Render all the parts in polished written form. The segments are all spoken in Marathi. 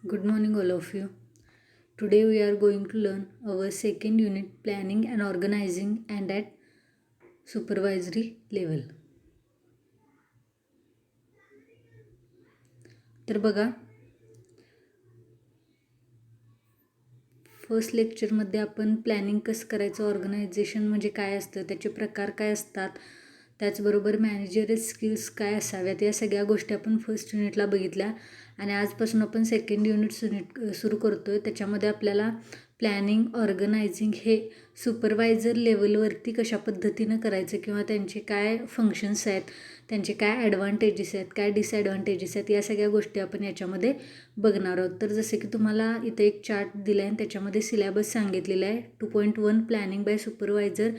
Good morning, all of you. Today we are going to learn our second unit, planning and organizing, and at supervisory level. तर बघा, फर्स्ट लेक्चरमध्ये आपण प्लॅनिंग कसं करायचं, ऑर्गनायझेशन म्हणजे काय असतं, त्याचे प्रकार काय असतात, त्याचबरोबर मॅनेजरियल स्किल्स काय असाव्यात, या सगळ्या गोष्टी आपण फर्स्ट युनिटला बघितल्या. आणि आजपासून आपण सेकंड युनिट सुरू करतो आहे. त्याच्यामध्ये आपल्याला प्लॅनिंग, ऑर्गनायझिंग हे सुपरवायझर लेवलवरती कशा पद्धतीनं करायचं किंवा त्यांचे काय फंक्शन्स आहेत, त्यांचे काय ॲडव्हान्टेजेस आहेत, काय डिसॲडव्हान्टेजेस आहेत, या सगळ्या गोष्टी आपण याच्यामध्ये बघणार आहोत. तर जसे की तुम्हाला इथे एक चार्ट दिला आहे आणि त्याच्यामध्ये सिलेबस सांगितलेला आहे. 2.1 planning by supervisor,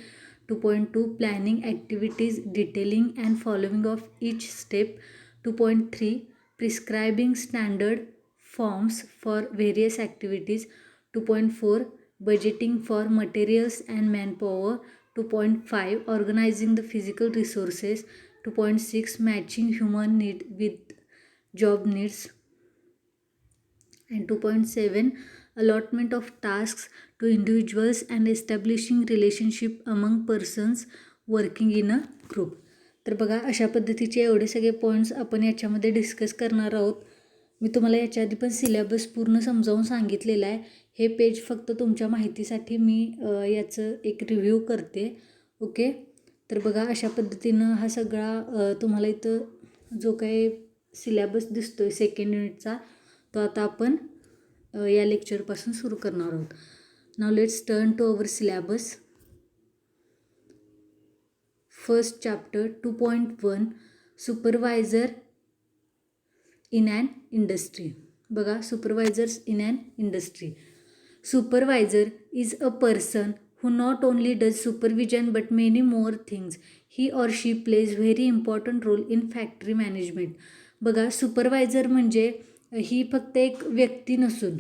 2.2 planning activities detailing and following of each step, 2.3 prescribing standard forms for various activities, 2.4 budgeting for materials and manpower, 2.5 organizing the physical resources, 2.6 matching human need with job needs, and 2.7 allotment of tasks to individuals and establishing relationship among persons working in a group. तर बघा, अशा पद्धतीचे एवढे सगळे पॉईंट्स आपण याच्यामध्ये डिस्कस करणार आहोत. मी तुम्हाला याच्या आधी पण सिलेबस पूर्ण समजावून सांगितलेला आहे. हे पेज फक्त तुमच्या माहितीसाठी मी याचं एक रिव्ह्यू करते. ओके, तर बघा, अशा पद्धतीनं हा सगळा तुम्हाला इथं जो काही सिलेबस दिसतो आहे सेकंड युनिटचा, तो आता आपण या लेक्चरपासून सुरू करणार आहोत. Now let's turn to our syllabus. First chapter 2.1 supervisor in an industry. बघा, supervisors in an industry. Supervisor is a person who not only does supervision but many more things. He or she plays very important role in factory management. बघा, सुपरवायझर म्हणजे ही फक्त एक व्यक्ती नसून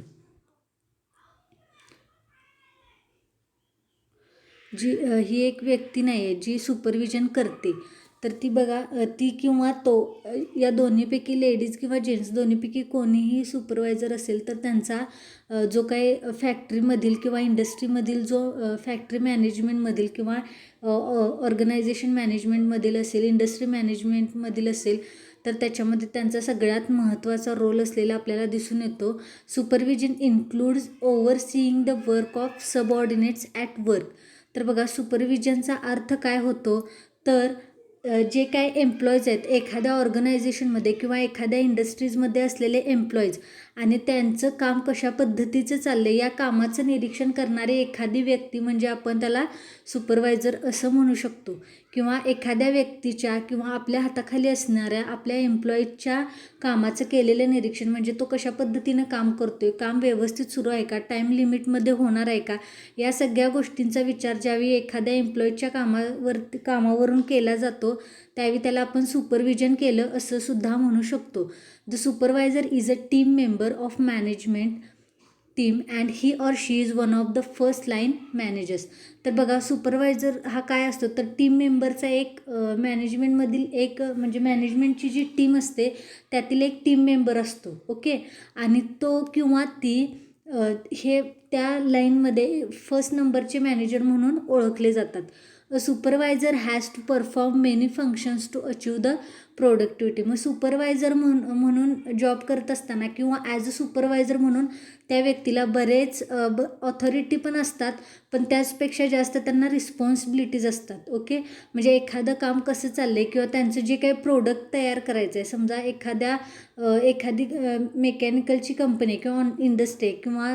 ही एक व्यक्ती नाही आहे जी सुपरविजन करते. तर ती बघा, ती किंवा तो या दोन्हीपैकी लेडीज किंवा जेंट्स दोन्हीपैकी कोणीही सुपरवायझर असेल तर त्यांचा जो काही फॅक्टरीमधील किंवा इंडस्ट्रीमधील जो फॅक्टरी मॅनेजमेंटमधील किंवा ऑर्गनायझेशन मॅनेजमेंटमधील असेल, इंडस्ट्री मॅनेजमेंटमधील असेल, तर त्याच्यामध्ये त्यांचा सगळ्यात महत्त्वाचा रोल असलेला आपल्याला दिसून येतो. Supervision includes overseeing the work of subordinates at work. तर बघा, सुपरविजनचा अर्थ काय होतो, तर जे काय एम्प्लॉईज आहेत एखाद्या ऑर्गनायझेशनमध्ये किंवा एखाद्या इंडस्ट्रीजमध्ये असलेले एम्प्लॉईज आणि त्यांचं काम कशा पद्धतीचं चाललं आहे या कामाचं निरीक्षण करणारी एखादी व्यक्ती म्हणजे आपण त्याला सुपरवायझर असं म्हणू शकतो. किंवा एखाद्या व्यक्तीच्या किंवा आपल्या हाताखाली असणाऱ्या आपल्या एम्प्लॉईजच्या कामाचं केलेलं निरीक्षण म्हणजे तो कशा पद्धतीनं काम करतो आहे, काम व्यवस्थित सुरू आहे का, टाईम लिमिटमध्ये होणार आहे का, या सगळ्या गोष्टींचा विचार ज्यावेळी एखाद्या एम्प्लॉईजच्या कामावरून केला जातो त्यावेळी त्याला आपण सुपरविजन केलं असं सुद्धा म्हणू शकतो. The supervisor is a team member of management team and he or she is one of the first line managers. तर बघा, सुपरवायझर हा काय असतो, तर टीम मेंबरचा एक मॅनेजमेंटमधील एक म्हणजे मॅनेजमेंटची जी टीम असते त्यातील एक टीम मेंबर असतो. ओके, आणि तो किंवा ती हे त्या लाईनमध्ये फर्स्ट नंबरचे मॅनेजर म्हणून ओळखले जातात. A supervisor has to perform many functions to achieve the productivity. मग सुपरवायझर म्हणून जॉब करत असताना किंवा ॲज अ सुपरवायझर म्हणून त्या व्यक्तीला बरेच ऑथॉरिटी पण असतात, पण त्याचपेक्षा जास्त त्यांना रिस्पॉन्सिबिलिटीज असतात. ओके, म्हणजे एखादं काम कसं चाललं आहे किंवा त्यांचं जे काही प्रोडक्ट तयार करायचं आहे, समजा एखादी मेकॅनिकलची कंपनी किंवा इंडस्ट्री किंवा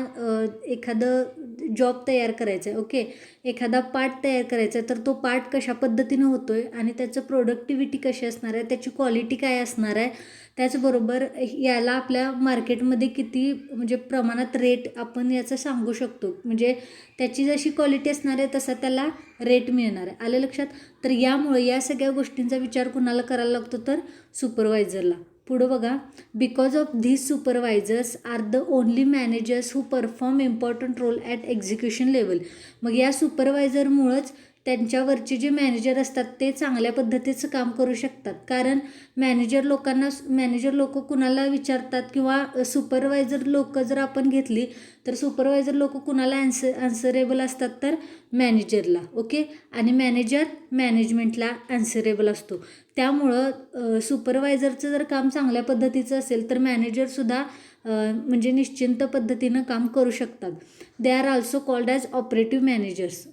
एखादं जॉब तयार करायचं आहे. ओके, एखादा पार्ट तयार करायचा आहे, तर तो पार्ट कशा पद्धतीनं होतो आहे आणि त्याचं प्रोडक्टिव्हिटी कशी असणार आहे, त्याची क्वालिटी काय असणार आहे, त्याचबरोबर याला आपल्या मार्केटमध्ये किती म्हणजे प्रमाणात रेट आपण याचं सांगू शकतो, म्हणजे त्याची जशी क्वालिटी असणार आहे तसा त्याला रेट मिळणार आहे. आलं लक्षात? तर यामुळे या सगळ्या गोष्टींचा विचार कुणाला करायला लागतो, तर सुपरवायझरला. पुढं बघा, because of this supervisors are the only managers who perform important role at execution level. मग या सुपरवायझरमुळंच त्यांच्यावरचे जे मॅनेजर असतात ते चांगल्या पद्धतीचं काम करू शकतात. कारण मॅनेजर लोक कुणाला विचारतात किंवा सुपरवायझर लोक जर आपण घेतली तर सुपरवायझर लोक कुणाला आन्सरेबल असतात तर मॅनेजरला. ओके, आणि मॅनेजर मॅनेजमेंटला आन्सरेबल असतो. त्यामुळं सुपरवायझरचं जर काम चांगल्या पद्धतीचं असेल तर मॅनेजरसुद्धा म्हणजे निश्चिंत पद्धतीनं काम करू शकतात. They are also called as operative managers.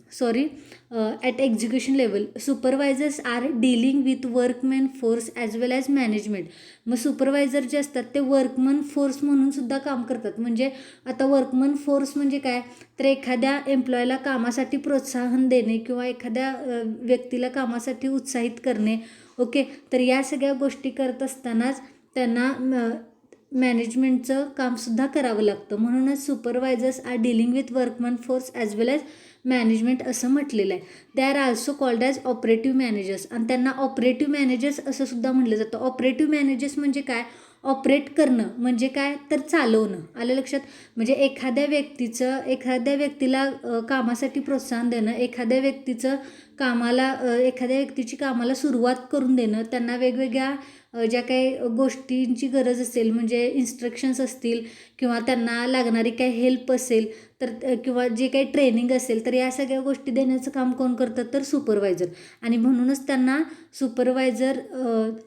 At execution level supervisors are dealing with workman force as well as management. मग सुपरवायझर जे असतात ते वर्कमन फोर्स म्हणून सुद्धा काम करतात. म्हणजे आता वर्कमन फोर्स म्हणजे काय, तर एखाद्या एम्प्लॉयला कामासाठी प्रोत्साहन देणे किंवा एखाद्या व्यक्तीला कामासाठी उत्साहित करणे. ओके, तर या सगळ्या गोष्टी करत असतानाच त्यांना मॅनेजमेंटचं कामसुद्धा करावं लागतं. म्हणूनच supervisors are dealing with workman force as well as management असं म्हटलेलं आहे. They are also called as operative managers. आणि त्यांना ऑपरेटिव्ह मॅनेजर्स असं सुद्धा म्हटलं जातं. ऑपरेटिव्ह मॅनेजर्स म्हणजे काय, ऑपरेट करणं म्हणजे काय तर चालवणं. आलं लक्षात. म्हणजे एखाद्या व्यक्तीला कामासाठी प्रोत्साहन देणं, एखाद्या व्यक्तीची कामाला सुरुवात करून देणं, त्यांना वेगवेगळ्या ज्या काही गोष्टींची गरज असेल म्हणजे इन्स्ट्रक्शन्स असतील किंवा त्यांना लागणारी काही हेल्प असेल तर किंवा जे काही ट्रेनिंग असेल तर या सगळ्या गोष्टी देण्याचं काम कोण करतं तर सुपरवायझर. आणि म्हणूनच त्यांना supervisor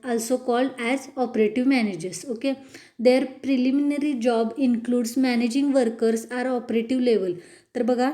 also called as operative managers. Okay, their preliminary job includes managing workers are operative level. तर बघा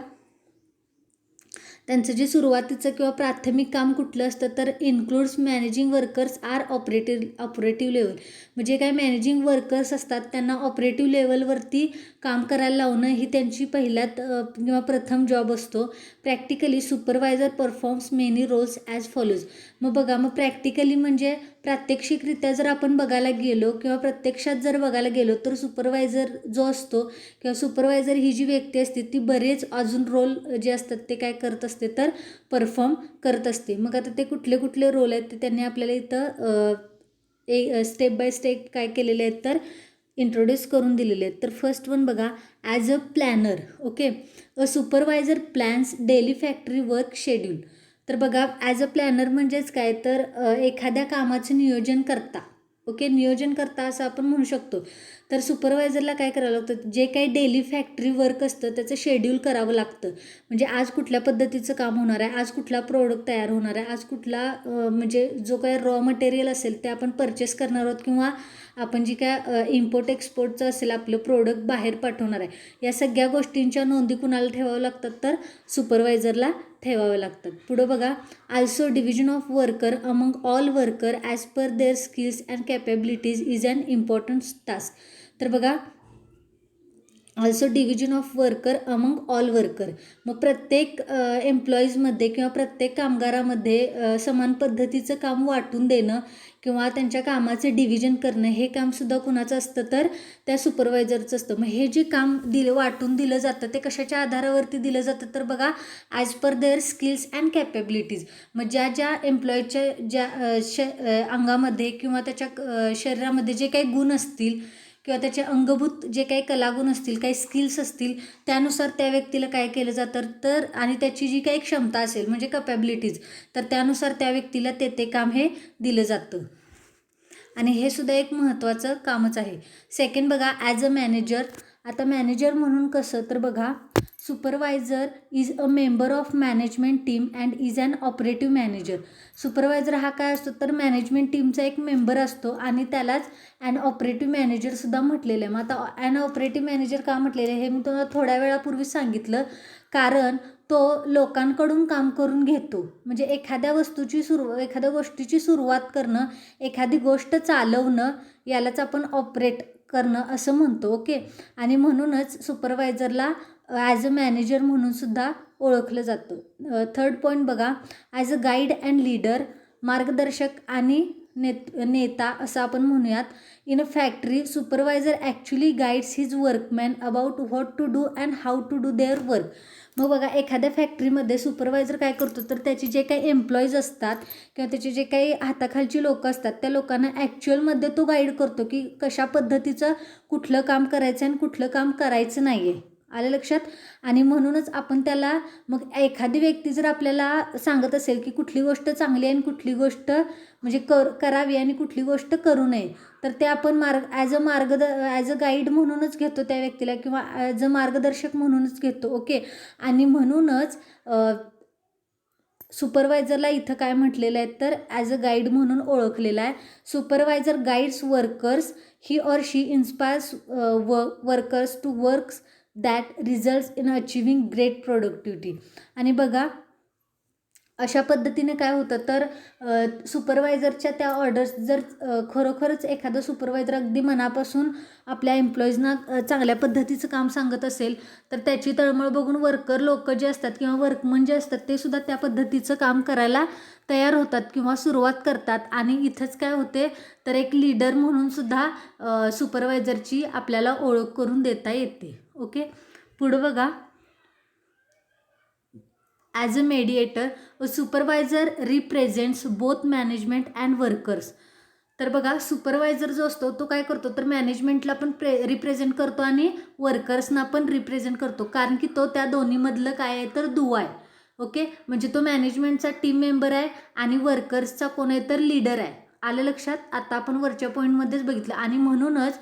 त्यांचं जे सुरुवातीचं किंवा प्राथमिक काम कुठलं असतं तर includes managing workers are operative level. म्हणजे काय मॅनेजिंग वर्कर्स असतात त्यांना ऑपरेटिव्ह लेवलवरती काम करायला लावणं ही त्यांची पहिल्यात किंवा प्रथम जॉब असतो. Practically supervisor performs many roles as follows. मग बघा, मग प्रॅक्टिकली म्हणजे प्रात्यक्षिकरित्या जर आपण बघायला गेलो किंवा प्रत्यक्षात जर बघायला गेलो तर सुपरवायझर जो असतो किंवा सुपरवायझर ही जी व्यक्ती असते ती बरेच अजून रोल जे असतात ते काय करत असते तर परफॉर्म करत असते. मग आता ते कुठले कुठले रोल आहेत ते त्यांनी आपल्याला इथं स्टेप बाय स्टेप काय केलेले आहेत तर इंट्रोड्यूस करून दिलेले आहेत. तर फर्स्ट वन बघा, as a planner. Okay, a supervisor plans daily factory work schedule. तर बघा, ॲज अ प्लॅनर म्हणजेच काय तर एखाद्या कामाचं नियोजन करता. ओके, नियोजन करता असं आपण म्हणू शकतो. तर सुपरवायझरला काय करावं लागतं, जे काही डेली फॅक्टरी वर्क असतं त्याचं शेड्यूल करावं लागतं. म्हणजे आज कुठल्या पद्धतीचं काम होणार आहे, आज कुठला प्रोडक्ट तयार होणार आहे, आज कुठला म्हणजे जो काही रॉ मटेरियल असेल ते आपण परचेस करणार आहोत किंवा आपण जी काय इम्पोर्ट एक्सपोर्टचं असेल आपलं प्रोडक्ट बाहेर पाठवणार आहे, या सगळ्या गोष्टींच्या नोंदी कुणाला ठेवाव्या लागतात तर सुपरवायझरला ठेवावे लागतात. पुढं बघा, also division of worker among all worker as per their skills and capabilities is an important task. तर बघा, also division of worker among all worker. मग प्रत्येक एम्प्लॉईजमध्ये किंवा प्रत्येक कामगारामध्ये समान पद्धतीचं काम वाटून देणं किंवा त्यांच्या कामाचं डिव्हिजन करणं हे कामसुद्धा कुणाचं असतं तर त्या सुपरवायझरचं असतं. मग हे जे काम वाटून दिलं जातं ते कशाच्या आधारावरती दिलं जातं तर बघा, as per their skills and capabilities. मग ज्या एम्प्लॉईच्या अंगामध्ये किंवा त्याच्या शरीरामध्ये जे काही गुण असतील किंवा त्याचे अंगभूत जे काही कलागुण असतील, काही स्किल्स असतील, त्यानुसार त्या व्यक्तीला काय केलं जातं तर आणि त्याची जी काही क्षमता असेल म्हणजे कॅपॅबिलिटीज, तर त्यानुसार त्या व्यक्तीला ते काम हे दिलं जातं. आणि हे सुद्धा एक महत्त्वाचं कामच आहे. सेकंड बघा, ॲज अ मॅनेजर. आता मॅनेजर म्हणून कसं तर बघा, supervisor is a member of management team and is an operative manager. Supervisor हा काय असतो तर मॅनेजमेंट टीमचा एक मेंबर असतो आणि त्यालाच ॲन ऑपरेटिव्ह मॅनेजरसुद्धा म्हटलेलं आहे. मग आता ॲन ऑपरेटिव्ह मॅनेजर का म्हटलेलं आहे हे मी तुम्हाला थोड्या वेळापूर्वीच सांगितलं. कारण तो लोकांकडून काम करून घेतो. म्हणजे एखाद्या गोष्टीची सुरुवात करणं, एखादी गोष्ट चालवणं यालाच आपण ऑपरेट करणं असं म्हणतो. ओके, आणि म्हणूनच सुपरवायझरला ॲज अ मॅनेजर म्हणून सुद्धा ओळखलं जातं. थर्ड पॉईंट बघा, as a guide and leader, मार्गदर्शक आणि नेता असं आपण म्हणूयात. In a factory supervisor actually guides his workman about what to do and how to do their work. मग बघा, एखाद्या फॅक्टरीमध्ये सुपरवायझर काय करतो तर त्याचे जे काही एम्प्लॉईज असतात किंवा त्याचे जे काही हाताखालची लोकं असतात त्या लोकांना ॲक्च्युअलमध्ये तो गाईड करतो की कशा पद्धतीचं कुठलं काम करायचं आणि कुठलं काम करायचं नाही आहे. आलं लक्षात. आणि म्हणूनच आपण त्याला, मग एखादी व्यक्ती जर आपल्याला सांगत असेल की कुठली गोष्ट चांगली आहे आणि कुठली गोष्ट म्हणजे करावी आणि कुठली गोष्ट करू नये, तर ते आपण ॲज अ गाईड म्हणूनच घेतो त्या व्यक्तीला, किंवा ॲज अ मार्गदर्शक म्हणूनच घेतो. ओके. आणि म्हणूनच सुपरवायझरला इथं काय म्हटलेलं आहे, तर ॲज अ गाईड म्हणून ओळखलेला आहे. Supervisor guides workers, he or she inspires workers to works that results in achieving great productivity. आणि बघा अशा पद्धतीने काय होतं, तर सुपरवायझरच्या त्या ऑर्डर्स जर खरोखरच एखादा सुपरवायझर अगदी मनापासून आपल्या एम्प्लॉईजना चांगल्या पद्धतीचं काम सांगत असेल, तर त्याची तळमळ बघून वर्कर लोक जे असतात किंवा वर्कमन जे असतात ते सुद्धा त्या पद्धतीचं काम करायला तयार होतात किंवा सुरुवात करतात. आणि इथंच काय होते, तर एक लीडर म्हणून सुद्धा सुपरवायझरची आपल्याला ओळख करून देता येते. ओके. पुढं बघा, as a mediator supervisor represents both management and workers. तर बघा सुपरवायझर जो असतो तो काय करतो, तर मॅनेजमेंटला पण रिप्रेझेंट करतो आणि वर्कर्सना पण रिप्रेझेंट करतो, कारण की तो त्या दोन्हीमधलं काय आहे, तर दुवा आहे. ओके. म्हणजे तो मॅनेजमेंटचा टीम मेंबर आहे आणि वर्कर्सचा कोण आहे, तर लीडर आहे. आलं लक्षात. आता आपण वरच्या पॉईंटमध्येच बघितलं. आणि म्हणूनच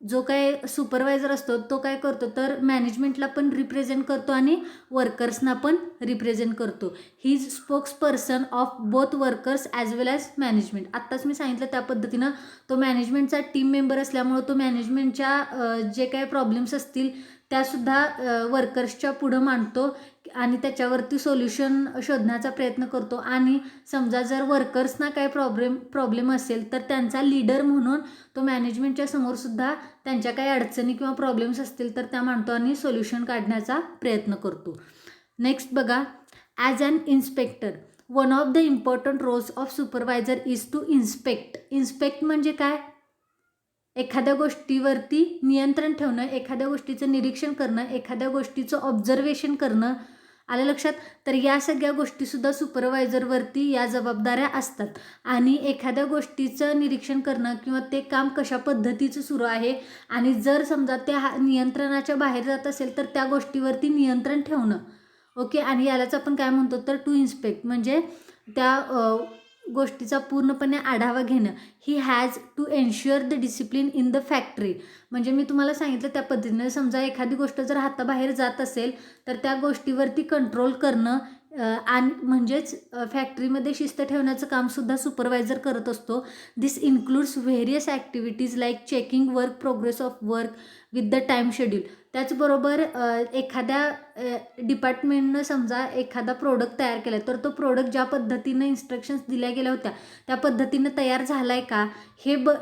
जो काय सुपरवायझर असतो तो काय करतो, तर मॅनेजमेंटला पण रिप्रेझेंट करतो आणि वर्कर्सना पण रिप्रेझेंट करतो. He is spokes person of both workers as well as management. आत्ताच मी सांगितलं त्या पद्धतीनं तो मॅनेजमेंटचा टीम मेंबर असल्यामुळं तो मॅनेजमेंटच्या जे काही प्रॉब्लेम्स असतील त्यासुद्धा वर्कर्सच्या पुढं मांडतो आणि त्याच्यावरती सोल्युशन शोधण्याचा प्रयत्न करतो. आणि समजा जर वर्कर्सना काय प्रॉब्लेम असेल, तर त्यांचा लीडर म्हणून तो मॅनेजमेंटच्या समोरसुद्धा त्यांच्या काही अडचणी किंवा प्रॉब्लेम्स असतील तर त्या मांडतो आणि सोल्युशन काढण्याचा प्रयत्न करतो. नेक्स्ट बघा, as an inspector one of the important roles of supervisor is to inspect. Inspect म्हणजे काय, एखाद्या गोष्टीवरती नियंत्रण ठेवणं, एखाद्या गोष्टीचं निरीक्षण करणं, एखाद्या गोष्टीचं ऑब्झर्वेशन करणं. आलं लक्षात. तर या सगळ्या गोष्टीसुद्धा सुपरवायझरवरती या जबाबदाऱ्या असतात. आणि एखाद्या गोष्टीचं निरीक्षण करणं किंवा ते काम कशा पद्धतीचं सुरू आहे आणि जर समजा ते नियंत्रणाच्या बाहेर जात असेल तर त्या गोष्टीवरती नियंत्रण ठेवणं. ओके. आणि यालाच आपण काय म्हणतो, तर टू इन्स्पेक्ट म्हणजे त्या गोष्टीचा पूर्णपणे आढावा घेणं. He has to ensure the discipline in the factory. म्हणजे मी तुम्हाला सांगितलं त्या पद्धतीने, समजा एखादी गोष्ट जर हाताबाहेर जात असेल तर त्या गोष्टीवरती कंट्रोल करणं आणि म्हणजेच फॅक्टरीमध्ये शिस्त ठेवण्याचं कामसुद्धा सुपरवायझर करत असतो. This includes various activities like checking work progress of work with the time schedule. त्याचबरोबर एखाद्या डिपार्टमेंटनं समजा एखादा प्रोडक्ट तयार केला तर तो प्रोडक्ट ज्या पद्धतीनं इन्स्ट्रक्शन्स दिल्या गेल्या होत्या त्या पद्धतीनं तयार झाला आहे का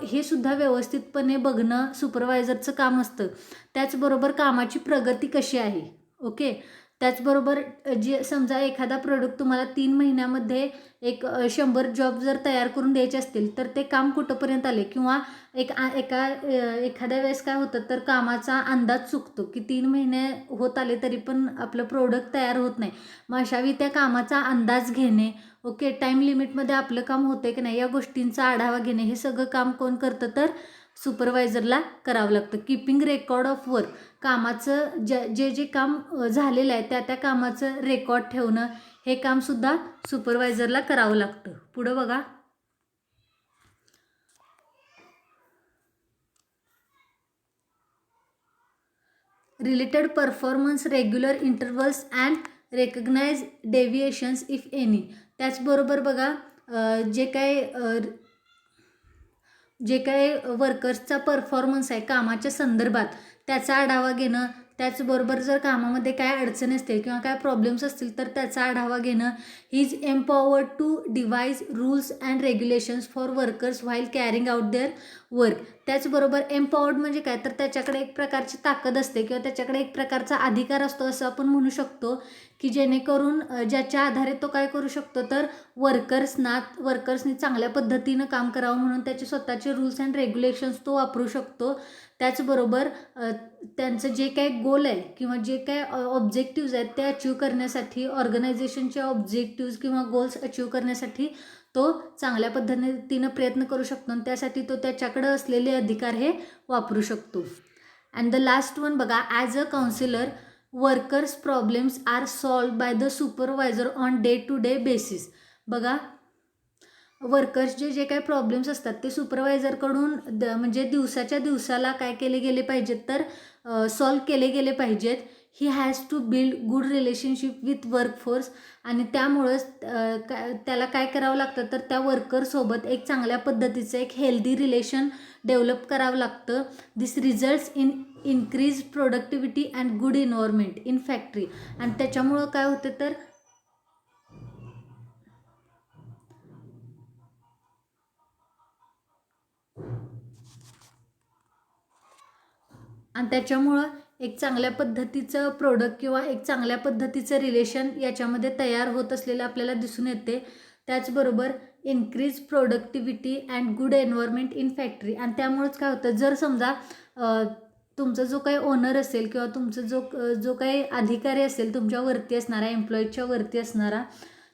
हे सुद्धा व्यवस्थितपणे बघणं सुपरवायझरचं काम असतं. त्याचबरोबर कामाची प्रगती कशी आहे. ओके. त्याचबरोबर जे समजा एखादा प्रोडक्ट तुम्हाला 3 महिन्यामध्ये एक 100 जॉब जर तयार करून द्यायचे असतील तर ते काम कुठंपर्यंत आले, किंवा एखाद्या वेळेस काय होतं, तर कामाचा अंदाज चुकतो की 3 महिने होत आले तरी पण आपलं प्रोडक्ट तयार होत नाही. मग अशावेळी त्या कामाचा अंदाज घेणे. ओके. टाईम लिमिटमध्ये आपलं काम होतं की नाही या गोष्टींचा आढावा घेणे. हे सगळं काम कोण करतं, तर सुपरवायझरला करावं लागतं. कीपिंग रेकॉर्ड ऑफ वर्क, कामाचं जे काम झालेलं आहे त्या कामाचं रेकॉर्ड ठेवणं हे कामसुद्धा सुपरवायझरला करावं लागतं. पुढं बघा, related performance regular intervals and recognise deviations if any. त्याचबरोबर बघा जे काय वर्कर्सचा परफॉर्मन्स आहे कामाच्या संदर्भात त्याचा आढावा घेणं. त्याचबरोबर जर कामामध्ये काय अडचणी असतील किंवा काय प्रॉब्लेम्स असतील तर त्याचा आढावा घेणं. He is empowered to devise rules and regulations for workers while carrying out their work. त्याचबरोबर एम्पॉवर्ड म्हणजे काय, तर त्याच्याकडे एक प्रकारची ताकद असते किंवा त्याच्याकडे एक प्रकारचा अधिकार असतो असं आपण म्हणू शकतो, की जेणेकरून ज्याच्या आधारे तो काय करू शकतो, तर वर्कर्सनी चांगल्या पद्धतीनं काम करावं म्हणून त्याचे स्वतःचे रूल्स अँड रेग्युलेशन्स तो वापरू शकतो. त्याचबरोबर त्यांचं जे काही गोल आहे किंवा जे काय ऑब्जेक्टिव्ज आहेत ते अचीव करण्यासाठी, ऑर्गनायझेशनचे ऑब्जेक्टिव्ज किंवा गोल्स अचीव करण्यासाठी तो चांगल्या पद्धतीनं प्रयत्न करू शकतो आणि त्यासाठी तो त्याच्याकडं असलेले अधिकार हे वापरू शकतो. अँड द लास्ट वन बघा, as a counsellor workers problems are solve by the supervisor on day to day basis. बघा, वर्कर्सचे जे काही प्रॉब्लेम्स असतात ते सुपरवायझरकडून म्हणजे दिवसाच्या दिवसाला काय केले गेले पाहिजेत तर सॉल्व केले गेले पाहिजेत. He has to build good relationship with workforce. आणि त्यामुळंच त्याला काय करावं लागतं तर त्या वर्करसोबत एक चांगल्या पद्धतीचं एक हेल्दी रिलेशन डेव्हलप करावं लागतं. This results in increase productivity and good environment in factory. आणि त्याच्यामुळं काय होतं तर एक चांगल्या पद्धतीचं प्रोडक्ट किंवा एक चांगल्या पद्धतीचं रिलेशन याच्यामध्ये तयार होत असलेलं आपल्याला दिसून येते. त्याचबरोबर increase productivity and good environment in factory. आणि त्यामुळेच काय होतं, जर समजा तुमचा जो काही ओनर असेल किंवा तुमचं जो काही अधिकारी असेल तुमच्यावरती असणारा, एम्प्लॉईजच्या वरती असणारा,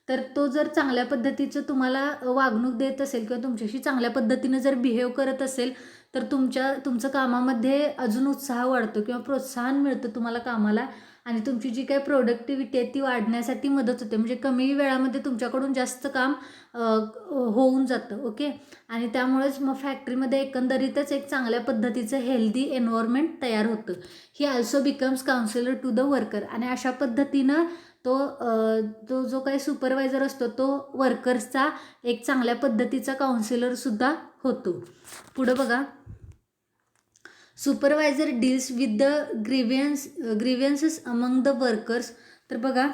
तर तो जर चांगल्या पद्धतीचं तुम्हाला वागणूक देत असेल किंवा तुमच्याशी चांगल्या पद्धतीनं जर बिहेव करत असेल तर तुमचं कामामध्ये अजून उत्साह वाढतो किंवा प्रोत्साहन मिळतं तुम्हाला कामाला. आणि तुमची जी काही प्रोडक्टिव्हिटी आहे ती वाढण्यासाठी मदत होते. म्हणजे कमी वेळामध्ये तुमच्याकडून जास्त काम होऊन जातं. ओके. आणि त्यामुळेच मग फॅक्टरीमध्ये एकंदरीतच एक चांगल्या पद्धतीचं हेल्दी एन्व्हायरमेंट तयार होतं. He also becomes counsellor to the worker. आणि अशा पद्धतीनं तो जो काही सुपरवायझर असतो तो वर्कर्सचा एक चांगल्या पद्धतीचा काउन्सिलरसुद्धा होतो. पुढं बघा, supervisor deals with the grievances among the workers. तर बघा,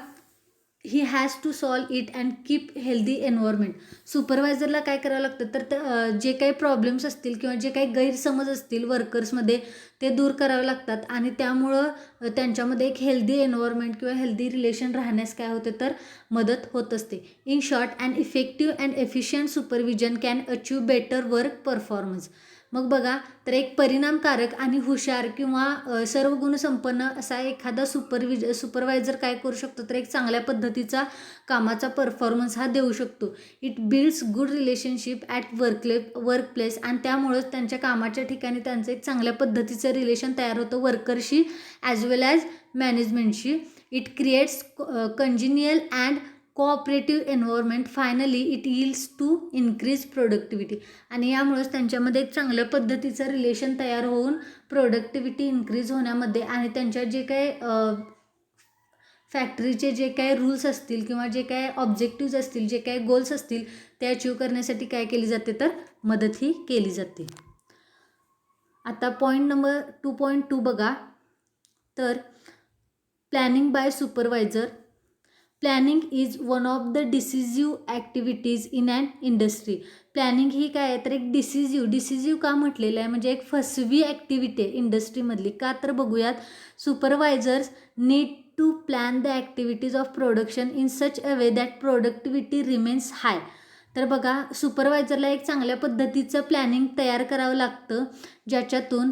he has to solve it and keep healthy environment. सुपरवायझरला काय करावं लागतं तर जे काही प्रॉब्लेम्स असतील किंवा जे काही गैरसमज असतील वर्कर्समध्ये ते दूर करावे लागतात. आणि त्यामुळं त्यांच्यामध्ये एक हेल्दी एन्व्हायरमेंट किंवा हेल्दी रिलेशन राहण्यास काय होते तर मदत होत असते. In short, and effective and efficient supervision can achieve better work performance. मग बघा, तर एक परिणामकारक आणि हुशार किंवा सर्व गुणसंपन्न असा एखादा सुपरवायझर काय करू शकतो तर एक चांगल्या पद्धतीचा कामाचा परफॉर्मन्स हा देऊ शकतो. It builds good relationship at workplace. आणि त्यामुळंच त्यांच्या कामाच्या ठिकाणी त्यांचं एक चांगल्या पद्धतीचं रिलेशन तयार होतं वर्करशी ॲज वेल ॲज मॅनेजमेंटशी. It creates congenial and cooperative environment. Finally it yields to increase productivity. आणि यामुळेच त्यांच्यामध्ये एक चांगल्या पद्धतीचं रिलेशन तयार होऊन प्रोडक्टिव्हिटी इन्क्रीज होण्यामध्ये आणि त्यांच्या जे काही फॅक्टरीचे जे काही रूल्स असतील किंवा जे काही ऑब्जेक्टिव्ज असतील, जे काही गोल्स असतील ते अचीव करण्यासाठी काय केली जाते तर मदतही केली जाते. आता पॉईंट नंबर 2.2 बघा, तर planning by supervisor. Planning is one of the decisive activities in and industry. Planning ही काय आहे तर एक डिसिजिव्ह का म्हटलेलं आहे म्हणजे एक फसवी ॲक्टिव्हिटी आहे इंडस्ट्रीमधली. का तर बघूयात, supervisors need to plan the activities of production in such a way that productivity remains high. तर बघा, सुपरवायझरला एक चांगल्या पद्धतीचं प्लॅनिंग तयार करावं लागतं ज्याच्यातून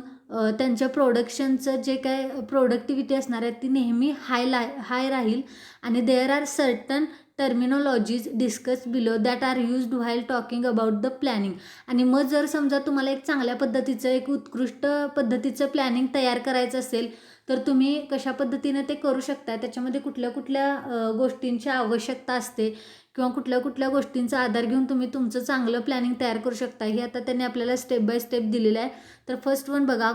त्यांच्या प्रोडक्शनचं जे काय प्रोडक्टिव्हिटी असणार आहे ती नेहमी हाय राहील. आणि there are certain terminologies discuss below that are used while talking about the planning. आणि मग जर समजा तुम्हाला एक चांगल्या पद्धतीचं एक उत्कृष्ट पद्धतीचं प्लॅनिंग तयार करायचं असेल तर तुम्ही कशा पद्धतीनं ते करू शकता, त्याच्यामध्ये कुठल्या कुठल्या गोष्टींची आवश्यकता असते किंवा कुठल्या कुठल्या गोष्टींचा आधार घेऊन तुम्ही तुमचं चांगलं प्लॅनिंग तयार करू शकता हे आता त्यांनी आपल्याला स्टेप बाय स्टेप दिलेलं आहे. तर फर्स्ट वन बघा,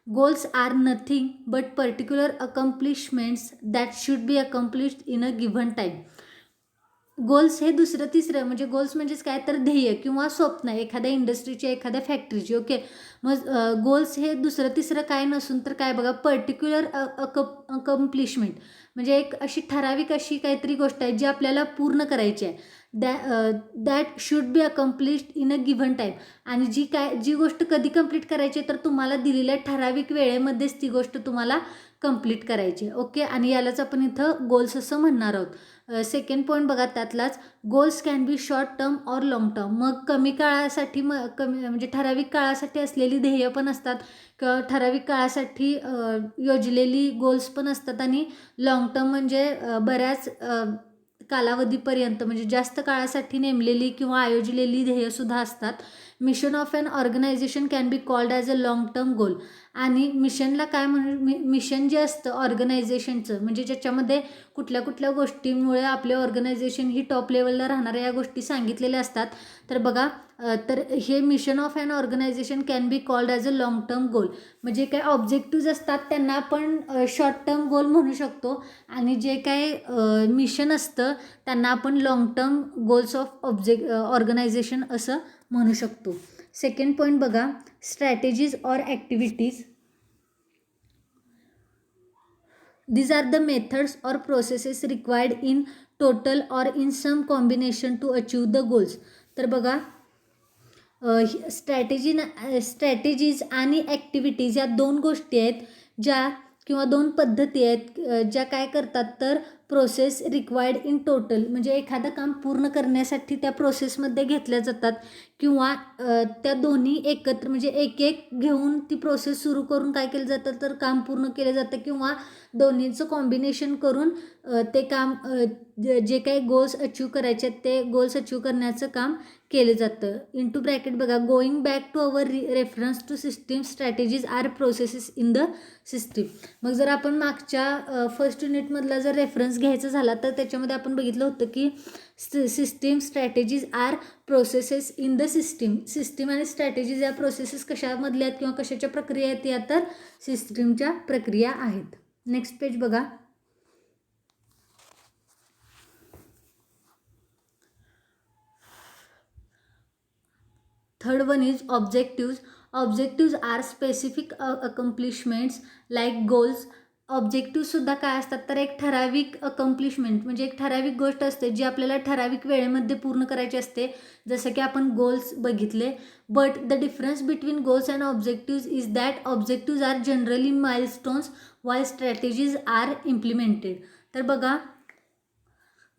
goals are nothing but particular accomplishments that should be accomplished in a given time. Goals हे तिसरं म्हणजे गोल्स म्हणजेच काय तर ध्येय किंवा स्वप्न एखाद्या इंडस्ट्रीची, एखाद्या फॅक्टरीची. ओके. मग गोल्स हे तिसरं काय नसून तर काय बघा, पर्टिक्युलर अकम्प्लिशमेंट म्हणजे एक अशी ठराविक अशी काहीतरी गोष्ट आहे जी आपल्याला पूर्ण करायची आहे. That should be accomplished in a given time. आणि जी गोष्ट कधी कंप्लीट करायची तर तुम्हाला दिलेल्या ठराविक वेळेमध्येच ती गोष्ट तुम्हाला कंप्लीट करायची. ओके. आणि यालाच आपण इथं गोल्स असं म्हणणार आहोत. सेकंड पॉईंट बघा त्यातलाच, goals can be short term or long term. मग कमी काळासाठी म्हणजे ठराविक काळासाठी असलेली ध्येय पण असतात किंवा ठराविक काळासाठी योजलेली गोल्स पण असतात. आणि लाँग टर्म म्हणजे बऱ्याच कालावधीपर्यंत म्हणजे जास्त काळासाठी नेमलेली किंवा आयोजलेली ध्येयसुद्धा असतात. Mission of an organisation can be called as a long term goal. आणि मिशनला काय मिशन जे असतं ऑर्गनायझेशनचं, म्हणजे ज्याच्यामध्ये कुठल्या कुठल्या गोष्टींमुळे आपले ऑर्गनायझेशन ही टॉप लेवलला राहणाऱ्या या गोष्टी सांगितलेल्या असतात. तर बघा, तर हे mission of an organisation can be called as a long term goal. म्हणजे काय ऑब्जेक्टिव्ज असतात त्यांना आपण शॉर्ट टर्म गोल म्हणू शकतो, आणि जे काय मिशन असतं त्यांना आपण long term goals of organisation असं म्हणू शकतो. सेकंड पॉईंट बघा, strategies or activities. These are the methods or processes required in total or in some combination to achieve the goals. तर बघा, स्ट्रॅटेजीज आणि ॲक्टिव्हिटीज या दोन गोष्टी आहेत ज्या किंवा दोन पद्धती आहेत ज्या काय करतात तर प्रोसेस रिक्वायर्ड इन टोटल, म्हणजे एखादं काम पूर्ण करण्यासाठी त्या प्रोसेसमध्ये घेतल्या जातात, किंवा त्या दोन्ही एकत्र म्हणजे एक एक घेऊन ती प्रोसेस सुरू करून काय केलं जातं तर काम पूर्ण केलं जातं, किंवा दोन्हीचं कॉम्बिनेशन करून ते काम जे काही गोल्स अचीव करायचे आहेत ते गोल्स अचीव करण्याचं काम केलं जातं. इंटू ब्रॅकेट बघा, going back to our reference to system strategies are processes in the system. मग जर आपण मागच्या फर्स्ट युनिटमधला जर रेफरन्स घ्यायचा झाला तर त्याच्यामध्ये आपण बघितलं होतं की system strategies are processes in the system. System आणि स्ट्रॅटेजीज या प्रोसेसेस कशामधल्या आहेत किंवा कशाच्या प्रक्रिया आहेत या तर सिस्टीमच्या प्रक्रिया आहेत. नेक्स्ट पेज बघा. Third one is objectives. Objectives are specific accomplishments like goals. ऑब्जेक्टिव्हसुद्धा काय असतात तर एक ठराविक अकम्प्लिशमेंट म्हणजे एक ठराविक गोष्ट असते जी आपल्याला ठराविक वेळेमध्ये पूर्ण करायची असते, जसं की आपण गोल्स बघितले. But the difference between goals and objectives is that objectives are generally milestones by strategies are implemented. तर बघा,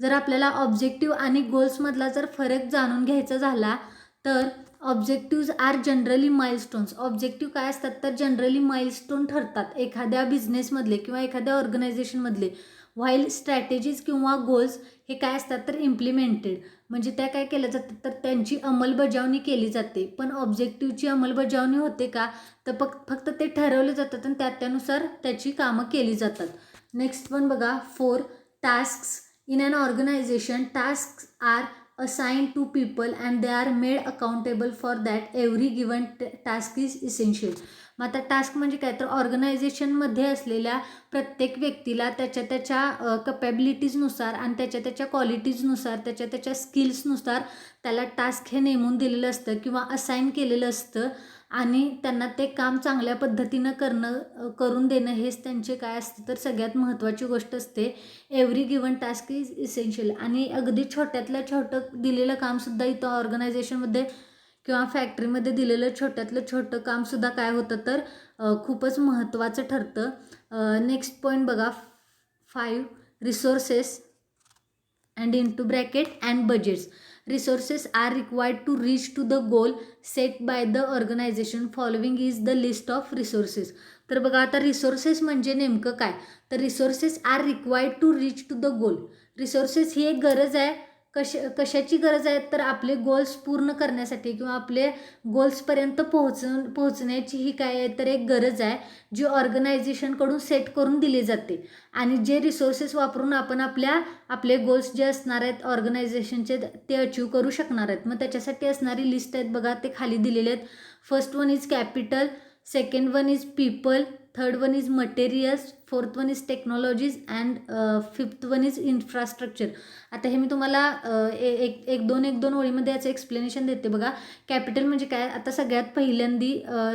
जर आपल्याला ऑब्जेक्टिव्ह आणि गोल्समधला जर फरक जाणून घ्यायचा झाला तर objectives are generally milestones. Objective काय असतात तर जनरली माइलस्टोन ठरतात एखाद्या बिझनेसमधले किंवा एखाद्या ऑर्गनायझेशनमधले. व्हाईल स्ट्रॅटेजीज किंवा गोल्स हे काय असतात तर इम्प्लिमेंटेड, म्हणजे त्या काय केलं जातं तर त्यांची अंमलबजावणी केली जाते. पण ऑब्जेक्टिव्हची अंमलबजावणी होते का तर फक्त ते ठरवले जातात आणि त्यानुसार त्याची कामं केली जातात. नेक्स्ट वन बघा, 4 tasks. In an organization, tasks are assigned to people and they are made accountable for that. Every given task is essential. मग आता टास्क म्हणजे काय तर ऑर्गनायझेशनमध्ये असलेल्या प्रत्येक व्यक्तीला त्याच्या कपॅबिलिटीजनुसार आणि त्याच्या क्वालिटीजनुसार त्याच्या स्किल्सनुसार त्याला टास्क हे नेमून दिलेलं असतं किंवा असाइन केलेलं असतं, आणि त्यांना ते काम चांगल्या पद्धतीनं करून देणं हेच त्यांचे काय असतं तर सगळ्यात महत्त्वाची गोष्ट असते. Every given task is essential. आणि अगदी छोट्यातलं छोटं दिलेलं कामसुद्धा इथं ऑर्गनायझेशनमध्ये किंवा फॅक्टरीमध्ये दिलेलं छोट्यातलं छोटं कामसुद्धा काय होतं तर खूपच महत्त्वाचं ठरतं. नेक्स्ट पॉईंट बघा, 5 resources and into bracket and budgets. Resources are required to reach to the goal set by the organization. Following is the list of resources. तर बघा, आता रिसोर्सेस म्हणजे नेमकं काय तर resources are required to reach to the goal. Resources ही एक गरज आहे. कशाची गरज आहे तर आपले गोल्स पूर्ण करण्यासाठी किंवा आपले गोल्सपर्यंत पोहोचण्याची ही काय आहे तर एक गरज आहे जी ऑर्गनायझेशनकडून सेट करून दिली जाते. आणि जे रिसोर्सेस वापरून आपण आपले गोल्स जे असणार आहेत ऑर्गनायझेशनचे ते अचीव करू शकणार आहेत. मग त्याच्यासाठी असणारी लिस्ट आहेत बघा, ते खाली दिलेले आहेत. First one is capital, second one is people, third one is materials, fourth one is technologies and fifth one is infrastructure. आता हे मी तुम्हाला एक दोन ओळीमध्ये याचं एक्सप्लेनेशन देते बघा. कॅपिटल म्हणजे काय, आता सगळ्यात पहिल्यांदी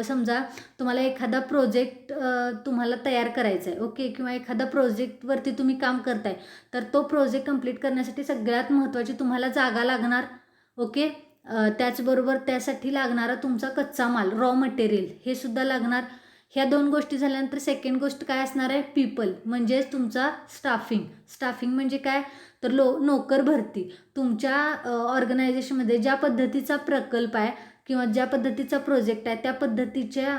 समजा तुम्हाला एखादा प्रोजेक्ट तुम्हाला तयार करायचा आहे, ओके, किंवा एखादा प्रोजेक्टवरती तुम्ही काम करताय तर तो प्रोजेक्ट कंप्लीट करण्यासाठी सगळ्यात महत्त्वाची तुम्हाला जागा लागणार, ओके. त्याचबरोबर त्यासाठी लागणारा तुमचा कच्चा माल रॉ मटेरियल हे सुद्धा लागणार. ह्या दोन गोष्टी झाल्यानंतर सेकंड गोष्ट काय असणार आहे, पीपल म्हणजेच तुमचा स्टाफिंग म्हणजे काय तर नोकर भरती. तुमच्या ऑर्गनायझेशनमध्ये ज्या पद्धतीचा प्रकल्प आहे किंवा ज्या पद्धतीचा प्रोजेक्ट आहे त्या पद्धतीच्या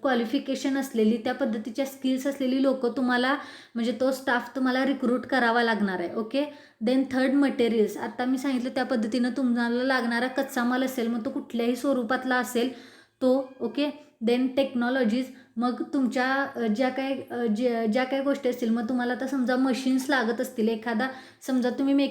क्वालिफिकेशन असलेली, त्या पद्धतीच्या स्किल्स असलेली लोकं तुम्हाला, म्हणजे तो स्टाफ तुम्हाला रिक्रूट करावा लागणार आहे. ओके. Then third, materials. आता मी सांगितलं त्या पद्धतीनं तुम्हाला लागणारा कच्चा माल असेल, मग तो कुठल्याही स्वरूपातला असेल तो. ओके. Then technologies. मग तुमच्या ज्या काही गोष्टी असतील, मग तुम्हाला आता समजा मशीन्स लागत असतील, एखादा समजा तुम्ही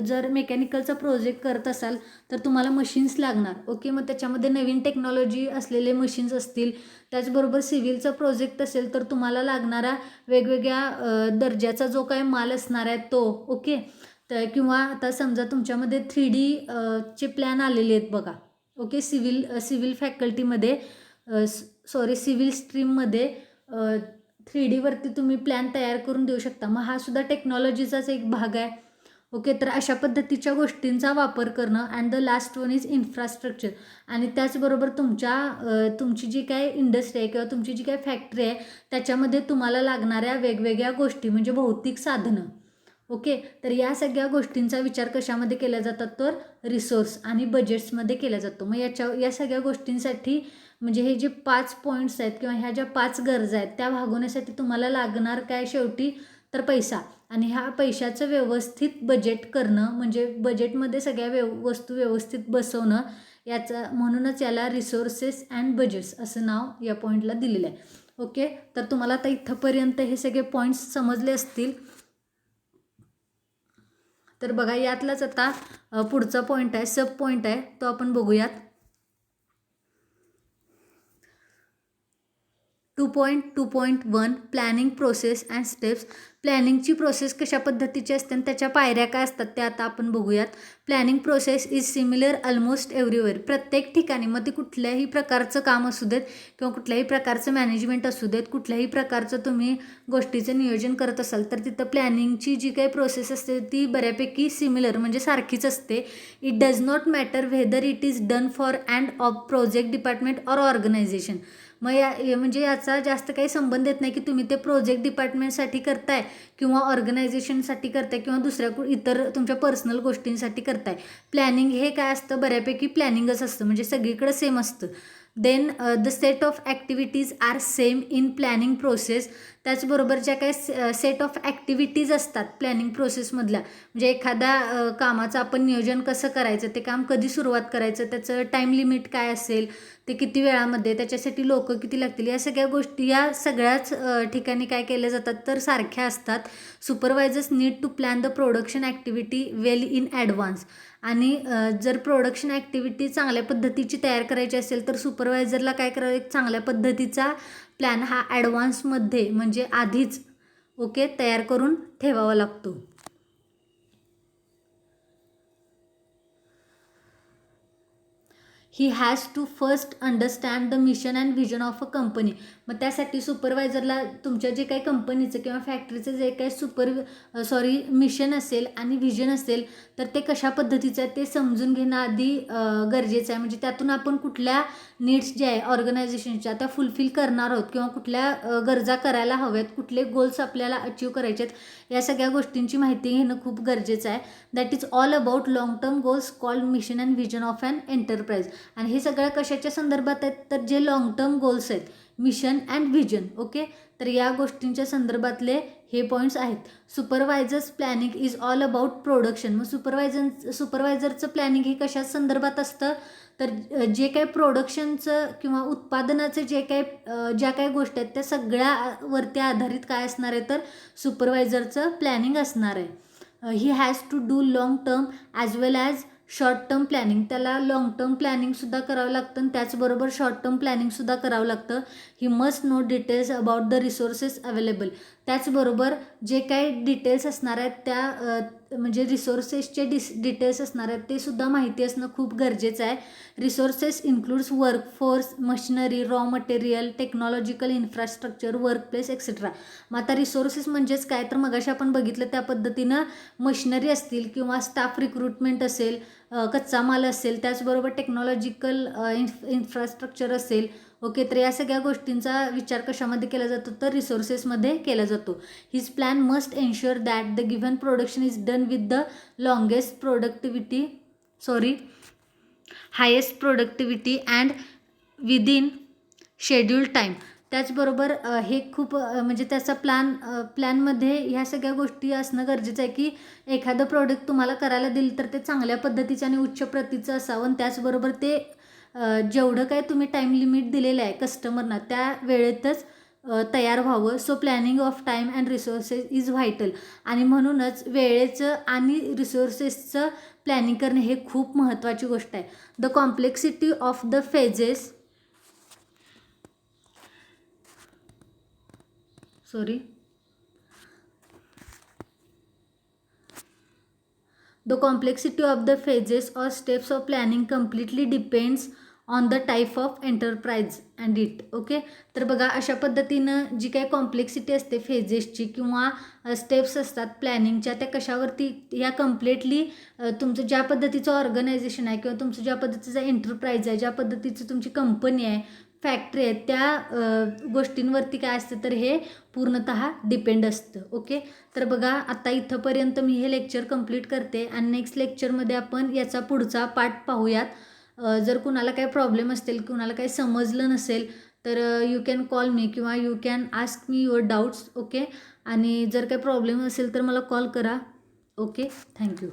जर मेकॅनिकलचा प्रोजेक्ट करत असाल तर तुम्हाला मशीन्स लागणार. ओके. मग त्याच्यामध्ये नवीन टेक्नॉलॉजी असलेले मशीन्स असतील. त्याचबरोबर सिव्हिलचा प्रोजेक्ट असेल तर तुम्हाला लागणारा वेगवेगळ्या दर्जाचा जो काही माल असणार आहे तो. ओके. तर किंवा आता समजा तुमच्यामध्ये 3D चे प्लॅन आलेले आहेत बघा. ओके. सिव्हिल फॅकल्टीमध्ये सिव्हिल स्ट्रीममध्ये 3D वरती तुम्ही प्लॅन तयार करून देऊ शकता. मग हा सुद्धा टेक्नॉलॉजीचाच एक भाग आहे. ओके. तर अशा पद्धतीच्या गोष्टींचा वापर करणं. And the last one is infrastructure. आणि त्याचबरोबर तुमची जी काय इंडस्ट्री आहे किंवा तुमची जी काय फॅक्टरी आहे त्याच्यामध्ये तुम्हाला लागणाऱ्या वेगवेगळ्या गोष्टी म्हणजे भौतिक साधनं. ओके. तर या सगळ्या गोष्टींचा विचार कशामध्ये केला जातात तर रिसोर्स आणि बजेट्समध्ये केला जातो. मग या सगळ्या गोष्टींसाठी म्हणजे हे जे 5 पॉईंट्स आहेत किंवा ह्या ज्या 5 गरजा आहेत त्या भागवण्यासाठी तुम्हाला लागणार काय शेवटी तर पैसा. आणि ह्या पैशाचं व्यवस्थित बजेट करणं, म्हणजे बजेटमध्ये सगळ्या वस्तू व्यवस्थित बसवणं, म्हणूनच याला रिसोर्सेस अँड बजेट्स असं नाव या पॉईंटला दिलेलं आहे. ओके. तर तुम्हाला आता इथंपर्यंत हे सगळे पॉईंट्स समजले असतील. तर बघा, यातलाच आता पुढचा पॉईंट आहे, सब पॉईंट आहे, तो आपण बघूयात. 2.2.1 प्लॅनिंग प्रोसेस अँड स्टेप्स. प्लॅनिंगची प्रोसेस कशा पद्धतीची असते आणि त्याच्या पायऱ्या काय असतात त्या आता आपण बघूयात. Planning process is similar almost everywhere. प्रत्येक ठिकाणी, मग ते कुठल्याही प्रकारचं काम असू देत किंवा कुठल्याही प्रकारचं मॅनेजमेंट असू देत, कुठल्याही प्रकारचं तुम्ही गोष्टीचं नियोजन करत असाल तर तिथं प्लॅनिंगची जी काही प्रोसेस असते ती बऱ्यापैकी सिमिलर म्हणजे सारखीच असते. It does not matter whether it is done for and of project department or organisation. मग म्हणजे याचा जास्त काही संबंध येत नाही की तुम्ही ते प्रोजेक्ट डिपार्टमेंटसाठी करताय किंवा ऑर्गनायझेशनसाठी करताय किंवा दुसऱ्या इतर तुमच्या पर्सनल गोष्टींसाठी करताय. प्लॅनिंग हे काय असतं, बऱ्यापैकी प्लॅनिंगच असतं, म्हणजे सगळीकडे सेम असतं. Then the set of activities are same in planning process. त्याचबरोबर ज्या काही सेट ऑफ ॲक्टिव्हिटीज असतात प्लॅनिंग प्रोसेसमधल्या, म्हणजे एखाद्या कामाचं आपण नियोजन कसं करायचं, ते काम कधी सुरुवात करायचं, त्याचं टाईम लिमिट काय असेल, ते किती वेळामध्ये, त्याच्यासाठी लोक किती लागतील, या सगळ्या गोष्टी या सगळ्याच ठिकाणी काय केल्या जातात तर सारख्या असतात. Supervisors need to plan the production activity well in advance. आणि जर प्रोडक्शन ॲक्टिव्हिटी चांगल्या पद्धतीची तयार करायची असेल तर सुपरवायझरला काय करावं, एक चांगल्या पद्धतीचा प्लॅन हा ॲडव्हान्समध्ये म्हणजे आधीच ओके तयार करून ठेवावा लागतो. He has to first understand the mission and vision of a company. मग त्यासाठी सुपरवायझरला तुमच्या जे काही कंपनीचं किंवा फॅक्टरीचं जे काही मिशन असेल आणि व्हिजन असेल तर ते कशा पद्धतीचं आहे ते समजून घेणं आधी गरजेचं आहे. म्हणजे त्यातून आपण कुठल्या नीड्स ज्या आहे ऑर्गनायझेशनच्या त्या फुलफिल करणार आहोत किंवा कुठल्या गरजा करायला हव्यात, कुठले गोल्स आपल्याला अचीव करायचे आहेत, या सगळ्या गोष्टींची माहिती घेणं खूप गरजेचं आहे. That is all about long term goals called mission and vision of an enterprise. आणि हे सगळं कशाच्या संदर्भात आहेत तर जे लॉंग टर्म गोल्स आहेत, मिशन अँड व्हिजन. ओके. तर या गोष्टींच्या संदर्भातले हे पॉईंट्स आहेत. Supervisors planning is all about production. मग सुपरवायझरचं प्लॅनिंग हे कशा संदर्भात असतं तर जे काही प्रोडक्शनचं किंवा उत्पादनाचं ज्या काही गोष्टी आहेत त्या सगळ्यावरती आधारित काय असणार आहे तर सुपरवायझरचं प्लॅनिंग असणार आहे. He has to do long term as well as short term planning. त्याला लॉंग टर्म प्लॅनिंगसुद्धा करावं लागतं आणि त्याचबरोबर शॉर्ट टर्म प्लॅनिंगसुद्धा करावं लागतं. He must know details about the resources available. त्याचबरोबर जे काही डिटेल्स असणार आहेत त्या म्हणजे रिसोर्सेसचे डिटेल्स असणार आहेत ते सुद्धा माहिती असणं खूप गरजेचं आहे. Resources includes workforce, machinery, raw material, technological infrastructure, workplace etcetera. मग आता रिसोर्सेस म्हणजेच काय तर मगाशी आपण बघितलं त्या पद्धतीनं मशिनरी असतील किंवा स्टाफ रिक्रुटमेंट असेल, कच्चा माल असेल, त्याचबरोबर टेक्नॉलॉजिकल इन्फ्रास्ट्रक्चर असेल. ओके. तर या सगळ्या गोष्टींचा विचार कशामध्ये केला जातो तर रिसोर्सेसमध्ये केला जातो. His plan must ensure that the given production is done with the longest highest productivity and within schedule time. त्याचबरोबर हे खूप म्हणजे त्याचा प्लॅनमध्ये ह्या सगळ्या गोष्टी असणं गरजेचं आहे की एखादं प्रोडक्ट तुम्हाला करायला दिलं तर ते चांगल्या पद्धतीचं आणि उच्च प्रतीचं असावं आणि त्याचबरोबर ते जेवढं काय तुम्ही टाईम लिमिट दिलेलं आहे कस्टमरना त्या वेळेतच तयार व्हावं. So planning of time and resources is vital. आणि म्हणूनच वेळेचं आणि रिसोर्सेसचं प्लॅनिंग करणे हे खूप महत्त्वाची गोष्ट आहे. The complexity of the phases The complexity of the phases or steps of planning completely depends on the type of enterprise and it. Okay. तर बघा अशा पद्धतीनं जी काही कॉम्प्लेक्सिटी असते फेजेसची किंवा स्टेप्स असतात प्लॅनिंगच्या त्या कशावरती ह्या कम्प्लिटली तुमचं ज्या पद्धतीचं ऑर्गनायझेशन आहे किंवा तुमचं ज्या पद्धतीचं एंटरप्राइज आहे, ज्या पद्धतीचं तुमची कंपनी आहे, फॅक्टरी आहे, त्या गोष्टींवरती काय असतं तर हे पूर्णतः डिपेंड असतं. ओके. तर बघा आता इथंपर्यंत मी हे लेक्चर कंप्लीट करते आणि नेक्स्ट लेक्चरमध्ये आपण याचा पुढचा पार्ट पाहूयात. जर कुणाला काही प्रॉब्लेम असतील, कुणाला काही समजलं नसेल तर यू कॅन कॉल मी किंवा you can ask me your doubts. Okay. आणि जर काही प्रॉब्लेम असेल तर मला कॉल करा. ओके. थँक्यू.